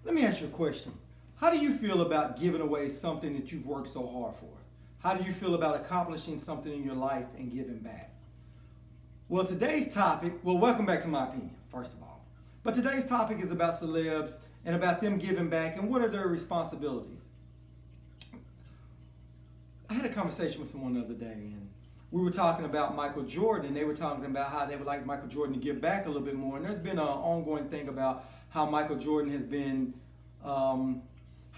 Let me ask you a question. How do you feel about giving away something that you've worked so hard for? How do you feel about accomplishing something in your life and giving back? Well, today's topic, welcome back to my opinion, first of all. But today's topic is about celebs and about them giving back and what are their responsibilities. I had a conversation with someone the other day and we were talking about Michael Jordan, and they were talking about how they would like Michael Jordan to give back a little bit more. And there's been an ongoing thing about how Michael Jordan has been, how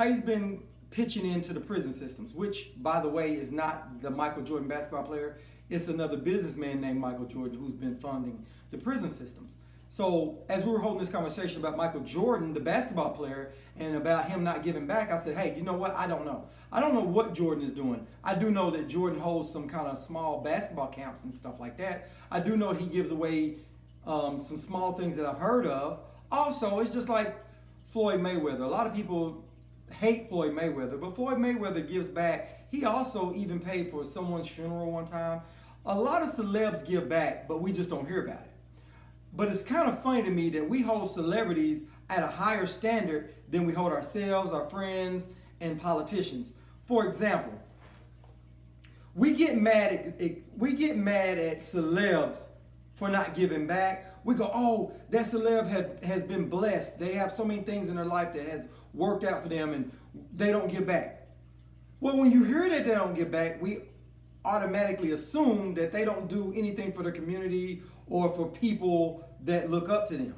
he's been pitching into the prison systems, which, by the way, is not the Michael Jordan basketball player. It's another businessman named Michael Jordan who's been funding the prison systems. So as we were holding this conversation about Michael Jordan, the basketball player, and about him not giving back, I said, hey, you know what? I don't know. I don't know what Jordan is doing. I do know that Jordan holds some kind of small basketball camps and stuff like that. I do know he gives away some small things that I've heard of. Also, it's just like Floyd Mayweather. A lot of people hate Floyd Mayweather, but Floyd Mayweather gives back. He also even paid for someone's funeral one time. A lot of celebs give back, but we just don't hear about it. But it's kind of funny to me that we hold celebrities at a higher standard than we hold ourselves, our friends, and politicians. For example, we get mad at celebs for not giving back. We go, oh, that celeb has been blessed. They have so many things in their life that has worked out for them and they don't give back. Well, when you hear that they don't give back, we automatically assume that they don't do anything for the community or for people that look up to them,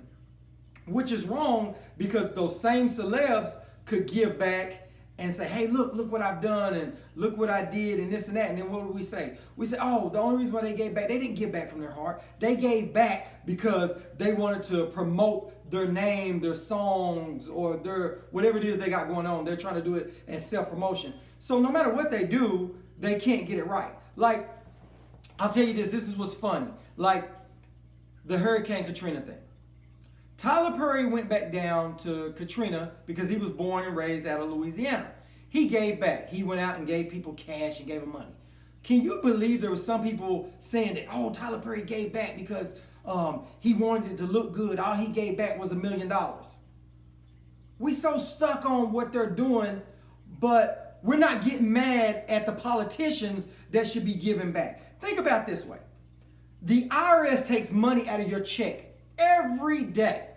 which is wrong because those same celebs could give back and say, hey, look what I've done and look what I did and this and that. And then what do we say? We say, oh, the only reason why they gave back, they didn't give back from their heart. They gave back because they wanted to promote their name, their songs, or their whatever it is they got going on. They're trying to do it as self-promotion. So no matter what they do, they can't get it right. Like, I'll tell you this is what's funny. Like the Hurricane Katrina thing. Tyler Perry went back down to Katrina because he was born and raised out of Louisiana. He gave back. He went out and gave people cash and gave them money. Can you believe there were some people saying that, oh, Tyler Perry gave back because he wanted it to look good. All he gave back was $1 million. We so stuck on what they're doing, but we're not getting mad at the politicians that should be giving back. Think about it this way. The IRS takes money out of your check every day.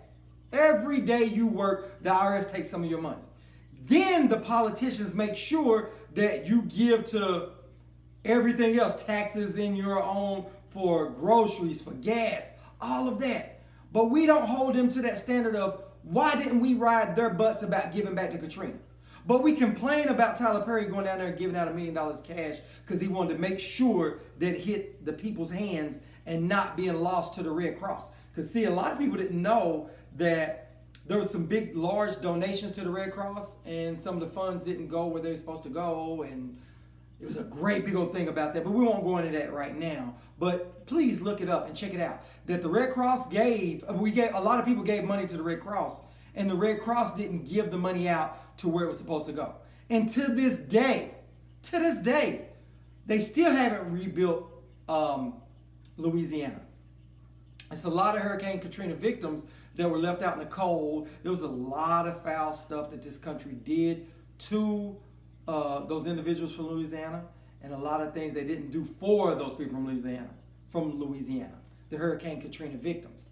Every day you work, the IRS takes some of your money. Then the politicians make sure that you give to everything else, taxes in your own, for groceries, for gas, all of that. But we don't hold them to that standard of why didn't we ride their butts about giving back to Katrina? But we complain about Tyler Perry going down there and giving out $1 million cash because he wanted to make sure that it hit the people's hands and not being lost to the Red Cross. Because see, a lot of people didn't know that there was some big, large donations to the Red Cross and some of the funds didn't go where they were supposed to go. And it was a great big old thing about that, but we won't go into that right now. But please look it up and check it out. That the Red Cross a lot of people gave money to the Red Cross, and the Red Cross didn't give the money out to where it was supposed to go. And to this day, they still haven't rebuilt Louisiana. It's a lot of Hurricane Katrina victims that were left out in the cold. There was a lot of foul stuff that this country did to those individuals from Louisiana, and a lot of things they didn't do for those people from Louisiana, the Hurricane Katrina victims.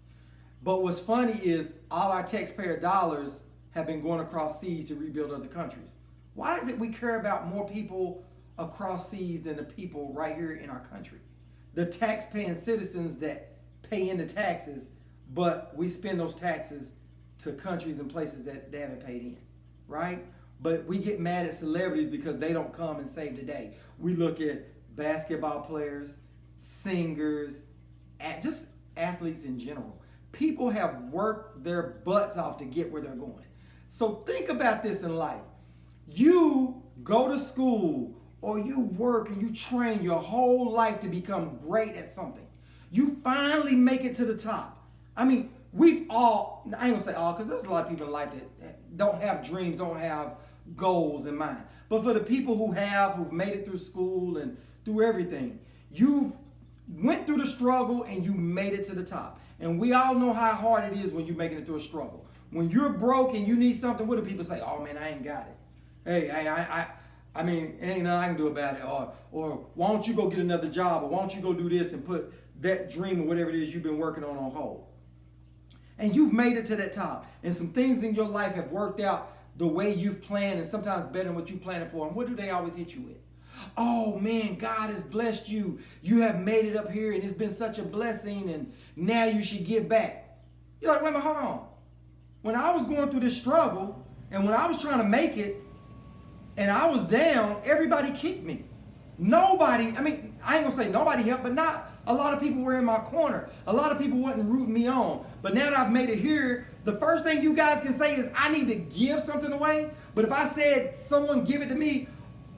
But what's funny is all our taxpayer dollars have been going across seas to rebuild other countries. Why is it we care about more people across seas than the people right here in our country? The tax-paying citizens that pay into taxes, but we spend those taxes to countries and places that they haven't paid in, right? But we get mad at celebrities because they don't come and save the day. We look at basketball players, singers, just athletes in general. People have worked their butts off to get where they're going. So think about this in life. You go to school or you work and you train your whole life to become great at something. You finally make it to the top. I mean, we've all, I ain't gonna say all, because there's a lot of people in life that don't have dreams, don't have goals in mind. But for the people who've made it through school and through everything, you've went through the struggle and you made it to the top. And we all know how hard it is when you're making it through a struggle. When you're broke and you need something, what do people say? Oh man, I ain't got it. Hey, I mean, ain't nothing I can do about it. Or why don't you go get another job? Or why don't you go do this and put that dream or whatever it is you've been working on hold? And you've made it to that top. And some things in your life have worked out the way you've planned, and sometimes better than what you planned for. And what do they always hit you with? Oh man, God has blessed you. You have made it up here and it's been such a blessing, and now you should give back. You're like, wait a minute, hold on. When I was going through this struggle and when I was trying to make it and I was down, everybody kicked me. Nobody, I mean, I ain't gonna say nobody helped, but not a lot of people were in my corner. A lot of people wasn't rooting me on. But now that I've made it here, the first thing you guys can say is I need to give something away. But if I said someone give it to me,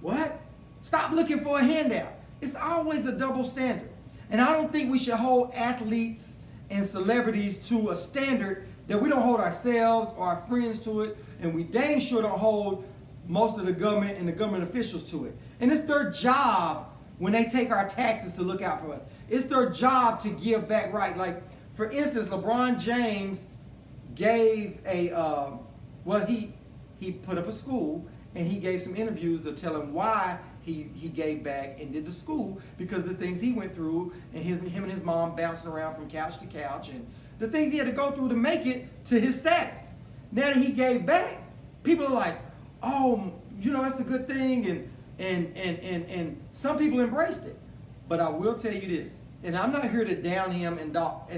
what? Stop looking for a handout. It's always a double standard. And I don't think we should hold athletes and celebrities to a standard that we don't hold ourselves or our friends to it, and we dang sure don't hold most of the government and the government officials to it. And it's their job when they take our taxes to look out for us. It's their job to give back right. Like, for instance, LeBron James gave he put up a school, and he gave some interviews of telling why he gave back and did the school, because the things he went through, and him and his mom bouncing around from couch to couch, and the things he had to go through to make it to his status. Now that he gave back, people are like, oh, you know, that's a good thing, and some people embraced it. But I will tell you this, and I'm not here to down him and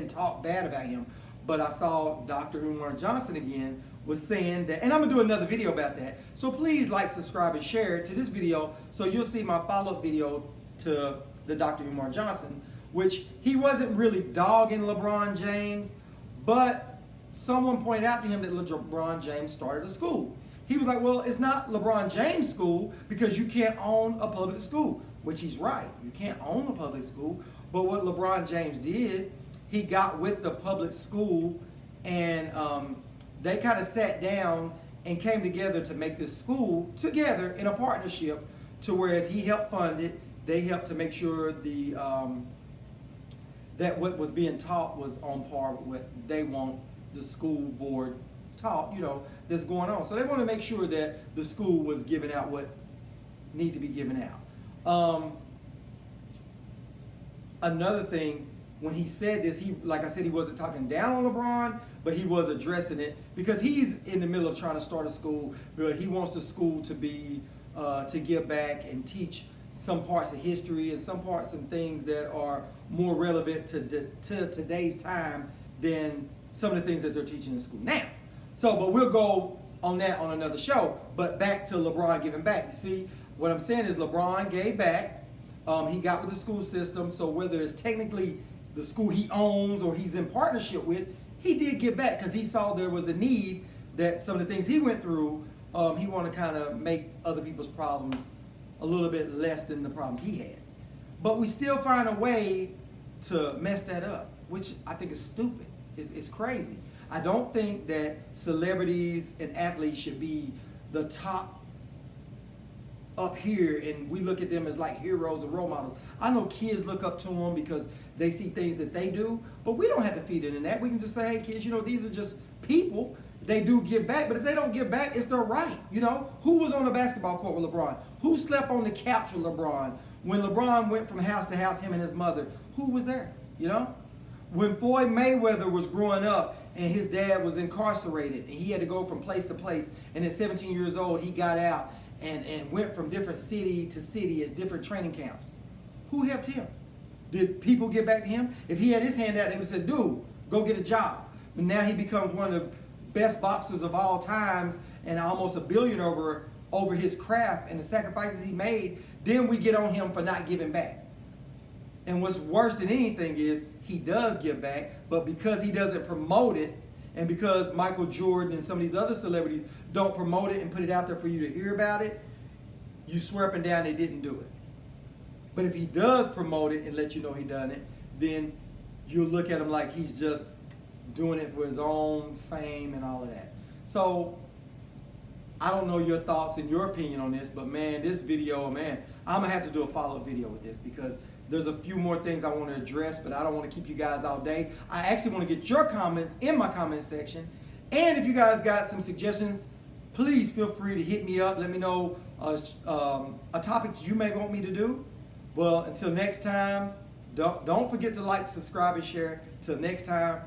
talk bad about him, but I saw Dr. Umar Johnson again was saying that, and I'm gonna do another video about that. So please like, subscribe, and share to this video so you'll see my follow-up video to the Dr. Umar Johnson, which he wasn't really dogging LeBron James, but someone pointed out to him that LeBron James started a school. He was like, well, it's not LeBron James' school because you can't own a public school, which he's right. You can't own a public school. But what LeBron James did, he got with the public school, and they kind of sat down and came together to make this school together in a partnership, to whereas he helped fund it, they helped to make sure that what was being taught was on par with what they want the school board taught, you know, that's going on. So they want to make sure that the school was giving out what need to be given out. Another thing, when he said this, like I said, he wasn't talking down on LeBron, but he was addressing it because he's in the middle of trying to start a school, but he wants the school to be to give back and teach some parts of history and some parts and things that are more relevant to today's time than some of the things that they're teaching in school now. So, but we'll go on that on another show. But back to LeBron giving back. You see, what I'm saying is LeBron gave back. He got with the school system. So whether it's technically the school he owns or he's in partnership with, he did give back because he saw there was a need that some of the things he went through, he wanted to kind of make other people's problems a little bit less than the problems he had. But we still find a way to mess that up, which I think is stupid. It's crazy. I don't think that celebrities and athletes should be the top up here and we look at them as like heroes and role models. I know kids look up to them because they see things that they do, but we don't have to feed into that. We can just say, hey kids, you know, these are just people. They do give back, but if they don't give back, it's their right. You know, who was on the basketball court with LeBron? Who slept on the couch with LeBron? When LeBron went from house to house, him and his mother, who was there? You know, when Floyd Mayweather was growing up and his dad was incarcerated and he had to go from place to place, and at 17 years old, he got out and went from different city to city as different training camps. Who helped him? Did people get back to him? If he had his hand out, they would have said, dude, go get a job. But now he becomes one of the best boxers of all times and almost a billion over his craft and the sacrifices he made. Then we get on him for not giving back. And what's worse than anything is he does give back, but because he doesn't promote it, and because Michael Jordan and some of these other celebrities don't promote it and put it out there for you to hear about it, you swear up and down they didn't do it. But if he does promote it and let you know he done it, then you'll look at him like he's just doing it for his own fame and all of that. So I don't know your thoughts and your opinion on this, but man, this video, man, I'm gonna have to do a follow-up video with this because there's a few more things I want to address, but I don't want to keep you guys all day. I actually want to get your comments in my comment section, And if you guys got some suggestions, please feel free to hit me up. Let me know a topic you may want me to do. Well, until next time, don't forget to like, subscribe, and share. Till next time,